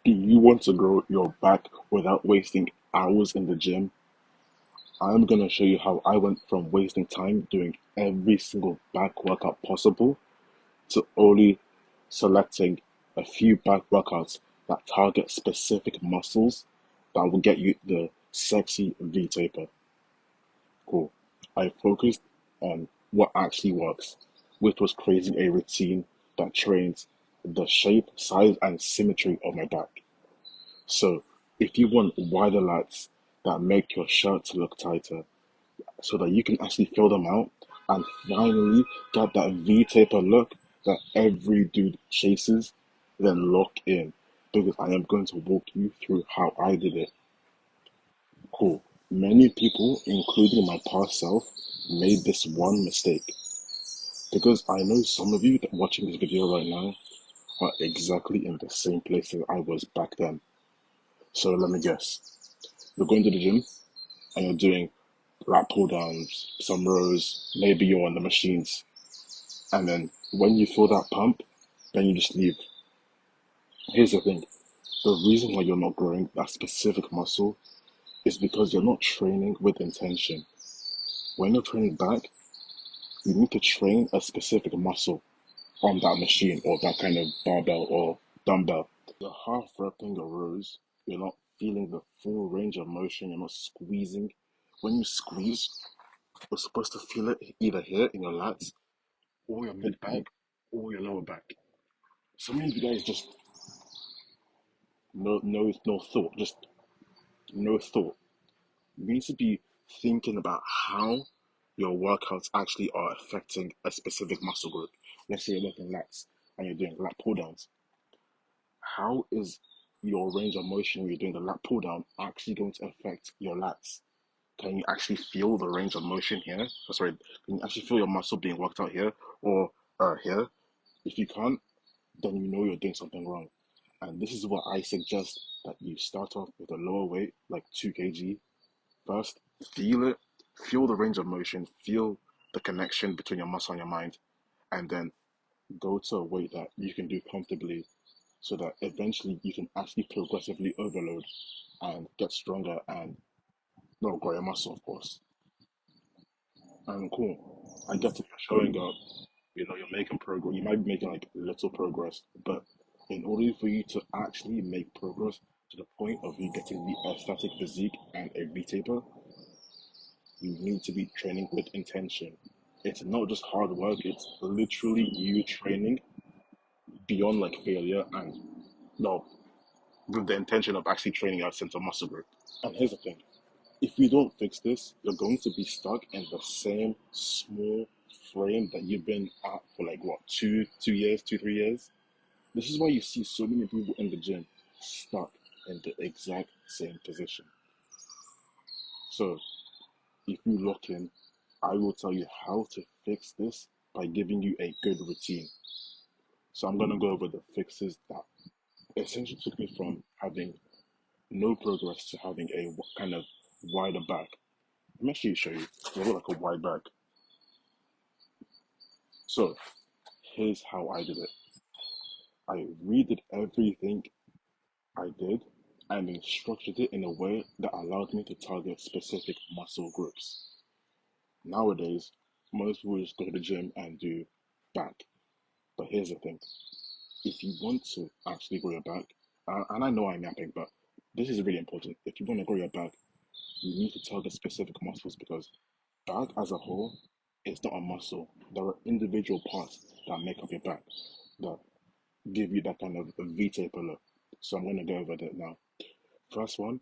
Do you want to grow your back without wasting hours in the gym? I'm going to show you how I went from wasting time doing every single back workout possible to only selecting a few back workouts that target specific muscles that will get you the sexy V taper. Cool. I focused on what actually works, which was creating a routine that trains the shape, size, and symmetry of my back. So, if you want wider lats that make your shirts look tighter so that you can actually fill them out and finally get that V taper look that every dude chases, then lock in because I am going to walk you through how I did it. Cool. Many people, including my past self, made this one mistake because I know some of you that watching this video right now are exactly in the same place that I was back then. So let me guess. You're going to the gym and you're doing lat pull downs, some rows, maybe you're on the machines, and then when you feel that pump, then you just leave. Here's the thing, the reason why you're not growing that specific muscle is because you're not training with intention. When you're training back, you need to train a specific muscle on that machine or that kind of barbell or dumbbell. You're half repping your rows, you're not feeling the full range of motion, you're not squeezing. When you squeeze, you're supposed to feel it either here in your lats or your mid back or your lower back. Some of you guys just no thought, just no thought. You need to be thinking about how your workouts actually are affecting a specific muscle group. Let's say you're working lats and you're doing lat pull downs. How is your range of motion when you're doing the lat pull down actually going to affect your lats? Can you actually feel the range of motion here? Sorry, can you actually feel your muscle being worked out here or here? If you can't, then you know you're doing something wrong. And this is what I suggest that you start off with a lower weight, like 2 kg first. Feel it, feel the range of motion, feel the connection between your muscle and your mind, and then go to a weight that you can do comfortably so that eventually you can actually progressively overload and get stronger and not grow your muscle, of course. And cool. I get it, you're showing up, you're making progress. You might be making like little progress, but in order for you to actually make progress to the point of you getting the aesthetic physique and a V taper, you need to be training with intention. It's not just hard work, it's literally you training beyond like failure and no, with the intention of actually training out center muscle group. And here's the thing, if you don't fix this, you're going to be stuck in the same small frame that you've been at for like what, 2 years, 3 years. This is why you see so many people in the gym stuck in the exact same position. So if you look in, I will tell you how to fix this by giving you a good routine. So I'm gonna go over the fixes that essentially took me from having no progress to having a kind of wider back. Let me actually show you. I look like a wide back. So here's how I did it. I redid everything I did and then structured it in a way that allowed me to target specific muscle groups. Nowadays, most people just go to the gym and do back. But here's the thing, if you want to actually grow your back, and I know I'm yapping, but this is really important. If you want to grow your back, you need to target specific muscles because back as a whole is not a muscle. There are individual parts that make up your back that give you that kind of V taper look. So I'm going to go over that now. First one,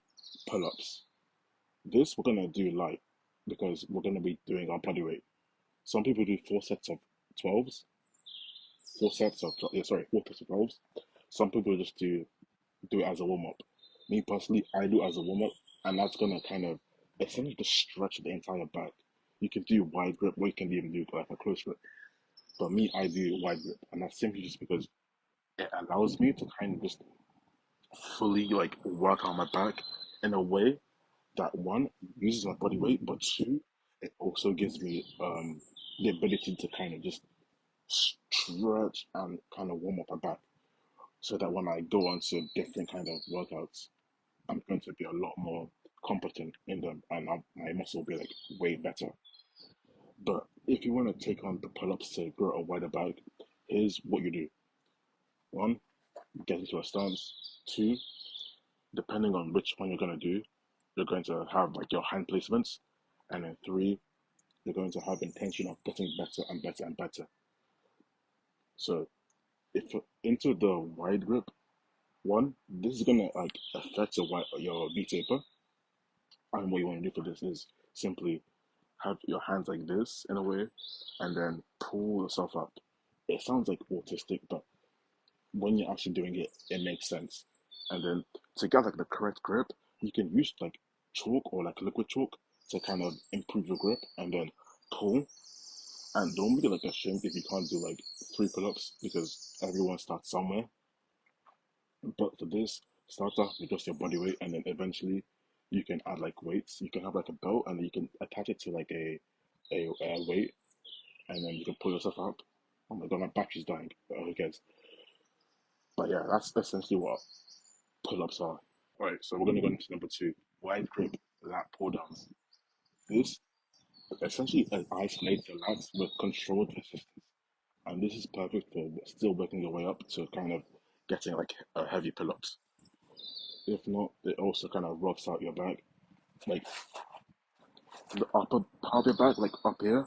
pull ups. This we're going to do light because we're going to be doing our body weight. Some people do 4 sets of 12s, 4 sets of, yeah, sorry, 4 sets of 12s. Some people just do it as a warm up. Me personally, I do it as a warm up, and that's gonna kind of essentially just stretch the entire back. You can do wide grip, or you can even do like a close grip. But me, I do wide grip, and that's simply just because it allows me to kind of just fully like work on my back in a way that one uses my body weight, but two, it also gives me the ability to kind of just stretch and kind of warm up my back. so that when I go on to different kind of workouts, I'm going to be a lot more competent in them, and my muscle will be like way better. But if you want to take on the pull-ups to grow a wider back, here's what you do. One, get into a stance. Two, depending on which one you're going to do, you're going to have like your hand placements. And then three, you're going to have intention of getting better and better and better. So if you're into the wide grip, one, this is gonna like affect your V taper. And what you want to do for this is simply have your hands like this in a way, and then pull yourself up. It sounds like autistic, but when you're actually doing it, it makes sense. And then to get like the correct grip, you can use like chalk or like liquid chalk to kind of improve your grip, and then pull. And don't be like ashamed if you can't do like 3 pull-ups because everyone starts somewhere. But for this, start off with just your body weight, and then eventually you can add like weights. You can have like a belt, and you can attach it to like a weight, and then you can pull yourself up. Oh my god, my battery's dying. Who cares? But yeah, that's essentially what pull-ups are. Right, so we're gonna go into number two: wide grip lat pull downs. This essentially isolates the lats with controlled resistance, and this is perfect for still working your way up to kind of getting like heavy pull-ups. If not, it also kind of roughs out your back, like the upper part of your back, like up here.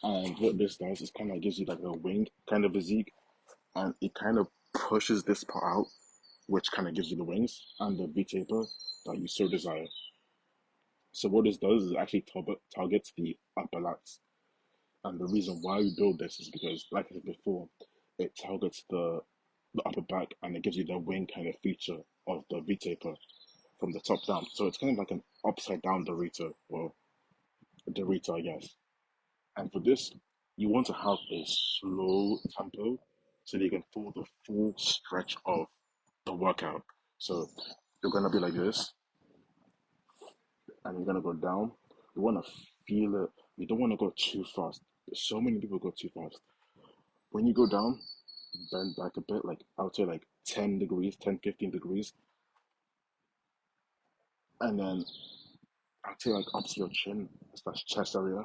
And what this does is kind of gives you like a wing kind of physique, and it kind of pushes this part out, which kind of gives you the wings and the V taper that you so desire. So what this does is it actually targets the upper lats. And the reason why we build this is because, like I said before, it targets the upper back, and it gives you the wing kind of feature of the V taper from the top down. So it's kind of like an upside down Dorito, or Dorito, I guess. And for this, you want to have a slow tempo so that you can feel the full stretch of the workout. So you're gonna be like this, and you're gonna go down. You wanna feel it. You don't wanna go too fast. So many people go too fast. When you go down, bend back a bit, like I would say like 10 degrees, 10, 15 degrees, and then I'd say like up to your chin, slash chest area,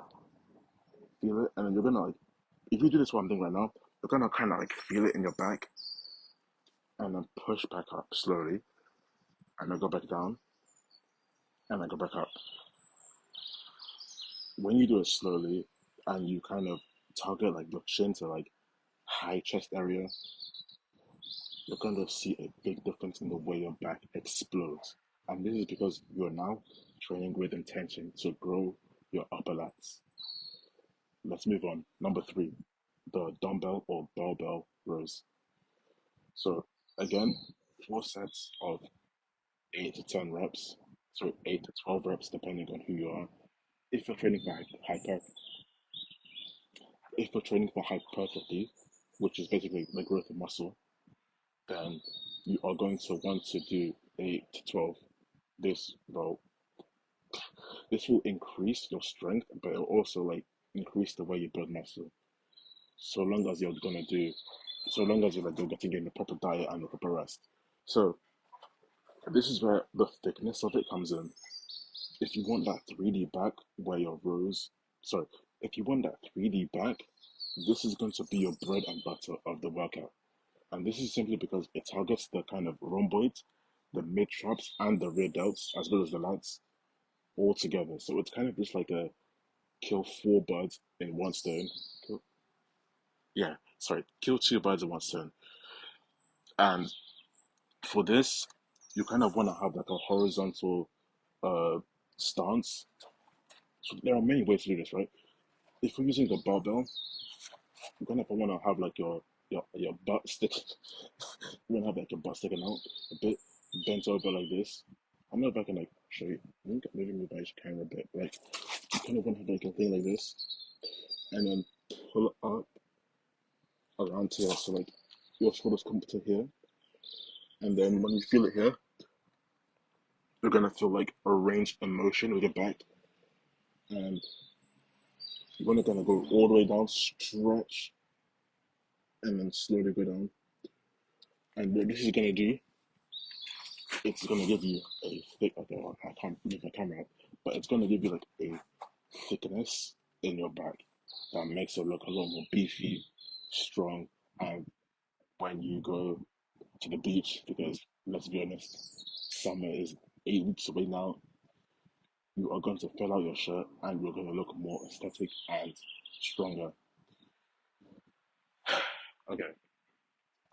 feel it, and then you're gonna like, if you do this one thing right now, you're gonna kind of like feel it in your back, and then push back up slowly, and then go back down, and then go back up. When you do it slowly, and you kind of target like your chin to like high chest area, you're gonna see a big difference in the way your back explodes. And this is because you're now training with intention to grow your upper lats. Let's move on. Number three, the dumbbell or barbell rows. So again, 4 sets of 8 to 10 reps. So 8 to 12 reps, depending on who you are. If you're training for hyper, if you're training for hypertrophy, which is basically the growth of muscle, then you are going to want to do 8 to 12. This will this will increase your strength, but it will also like increase the way you build muscle. So long as you're gonna do, so long as you're like you're getting in the proper diet and the proper rest. So this is where the thickness of it comes in. If you want that 3D back where your rows, sorry, if you want that 3D back, this is going to be your bread and butter of the workout. And this is simply because it targets the kind of rhomboids, the mid traps, and the rear delts, as well as the lats, all together. So it's kind of just like a kill 4 birds in one stone. Kill, yeah, sorry, kill 2 birds in one stone. And for this, you kind of want to have like a horizontal uh, stance. So there are many ways to do this, right? If you're using the barbell, you're gonna want to have like your butt stick. You're gonna have like your butt sticking out a bit, bent over like this. I don't know if I can like show you. I think maybe move my camera a bit. Like you kind of want to have like a thing like this, and then pull it up around here. So like your shoulders come to here, and then when you feel it here, you're gonna feel like a range of motion with your back, and you're gonna go all the way down, stretch, and then slowly go down. And what this is gonna do, it's gonna give you a thick. Okay, I can't move my camera, but it's gonna give you like a thickness in your back that makes it look a lot more beefy, strong, and when you go to the beach, because let's be honest, summer is 8 weeks away now. You are going to fill out your shirt and you're going to look more aesthetic and stronger. Okay.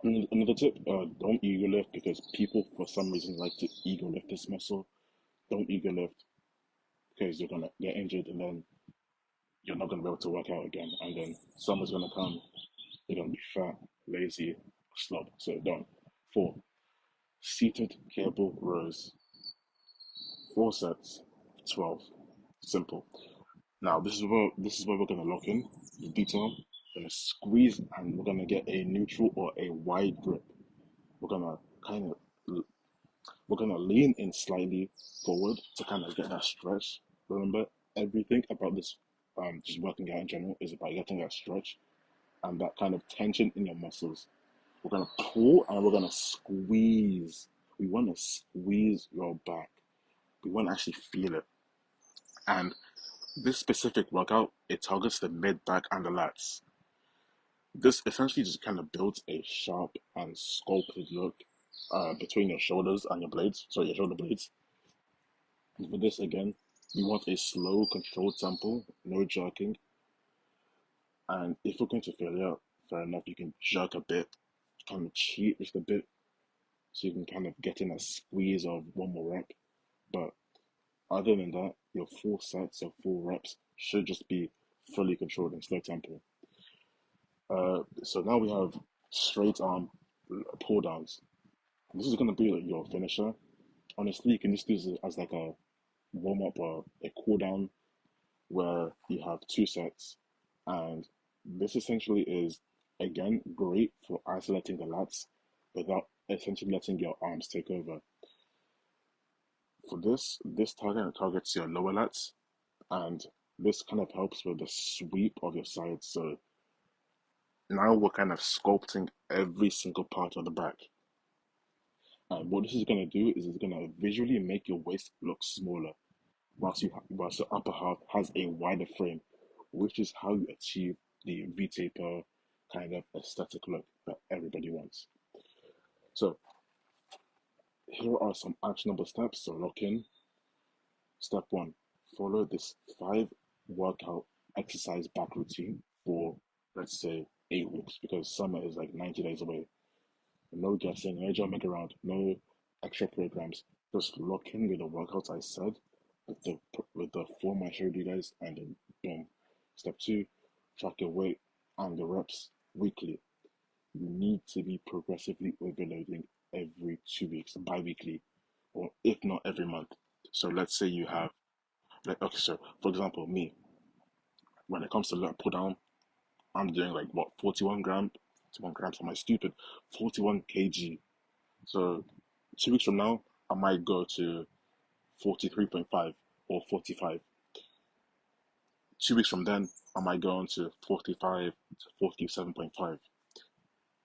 Another tip: don't ego lift because people for some reason like to ego lift this muscle. Don't ego lift because you're gonna get injured and then you're not gonna be able to work out again. And then summer's gonna come. You're gonna be fat, lazy, slob. So don't. Four, seated cable rows. 4 sets, 12. Simple. Now this is where we're gonna lock in the detail. We're gonna squeeze and we're gonna get a neutral or a wide grip. We're gonna kind of we're gonna lean in slightly forward to kind of get that stretch. Remember, everything about this just working out in general is about getting that stretch and that kind of tension in your muscles. We're gonna pull and we're gonna squeeze. We want to squeeze your back. We want to actually feel it. And this specific workout, it targets the mid back and the lats. This essentially just kind of builds a sharp and sculpted look between your shoulders and your blades. So your shoulder blades. And for this again, you want a slow, controlled tempo, no jerking. And if you're going to feel it out, fair enough, you can jerk a bit, kind of cheat just a bit, so you can kind of get in a squeeze of one more rep. But other than that, your full sets, your full reps should just be fully controlled and slow tempo. So now we have straight arm pull downs. This is gonna be like your finisher. Honestly, you can just use it as like a warm up or a cool down where you have 2 sets, and this essentially is again great for isolating the lats without essentially letting your arms take over. For this targets your lower lats, and this kind of helps with the sweep of your sides. So now we're kind of sculpting every single part of the back. And what this is going to do is it's going to visually make your waist look smaller, whilst the upper half has a wider frame, which is how you achieve the V-taper kind of aesthetic look that everybody wants. So here are some actionable steps to lock in. Step one, follow this 5 workout exercise back routine for, let's say, 8 weeks, because summer is like 90 days away. No guessing, no jumping around, no extra programs. Just lock in with the workouts I said, with the form I showed you guys, and then boom. Step two, track your weight and the reps weekly. You need to be progressively overloading every 2 weeks, bi-weekly, or if not every month. So let's say you have, like, okay, so for example, me, when it comes to lat pull down, I'm doing like what, 41 grams, am I stupid? 41 kg. So 2 weeks from now, I might go to 43.5 or 45. 2 weeks from then, I might go on to 45 to 47.5.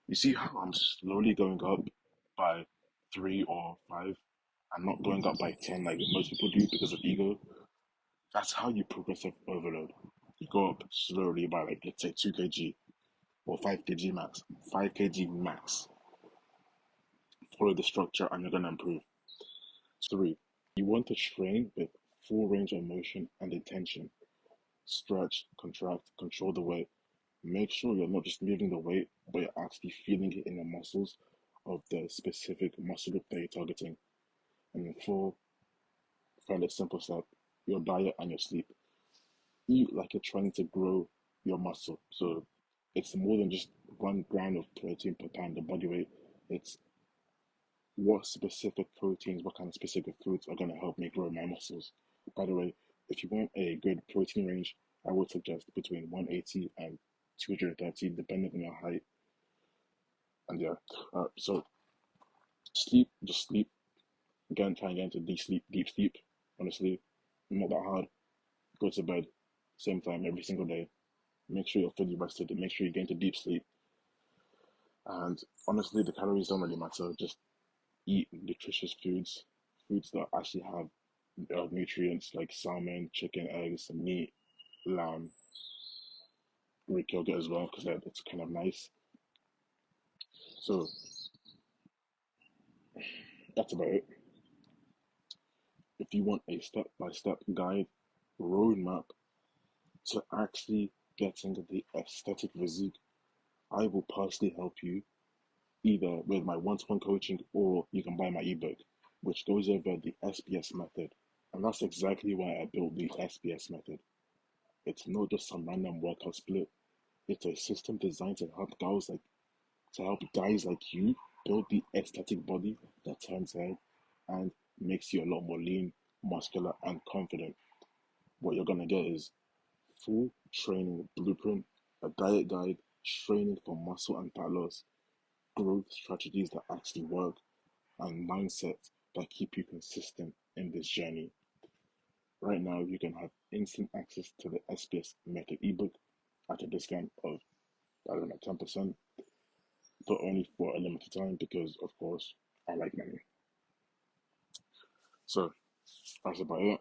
You see how I'm slowly going up by 3 or 5 and not going up by 10 like most people do because of ego? That's how you progressive overload. You go up slowly by like, let's say 2 kg or 5 kg max. 5 kg max. Follow the structure and you're going to improve. Three, you want to train with full range of motion and intention. Stretch, contract, control the weight. Make sure you're not just moving the weight, but you're actually feeling it in the muscles of the specific muscle group that you're targeting. And then four, find a simple step, your diet and your sleep. Eat like you're trying to grow your muscle. So it's more than just 1 gram of protein per pound of body weight. It's what specific proteins, what kind of specific foods are going to help me grow my muscles. By the way, if you want a good protein range, I would suggest between 180 and 230, depending on your height. And yeah, so sleep, just sleep. Again, try and get into deep sleep. Honestly, not that hard. Go to bed, same time every single day. Make sure you're fully rested and make sure you get into deep sleep. And honestly, the calories don't really matter. Just eat nutritious foods, foods that actually have nutrients like salmon, chicken, eggs, meat, lamb, Greek yogurt as well, because it's kind of nice. So that's about it. If you want a step-by-step guide, roadmap to actually getting the aesthetic physique, I will personally help you either with my one-to-one coaching or you can buy my ebook, which goes over the SPS method. And that's exactly why I built the SPS method. It's not just some random workout split. It's a system designed to help guys like you build the aesthetic body that turns head and makes you a lot more lean, muscular, and confident. What you're gonna get is full training blueprint, a diet guide, training for muscle and fat loss, growth strategies that actually work, and mindsets that keep you consistent in this journey. Right now, you can have instant access to the SPS Method ebook at a discount of, I don't know, 10%, but only for a limited time because, of course, I like money. So that's about it.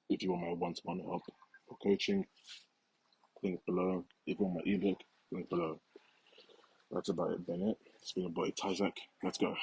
If you want my one-to-one help for coaching, link below. If you want my ebook, link below. That's about it, Bennett. It's been your boy Tizak. Let's go.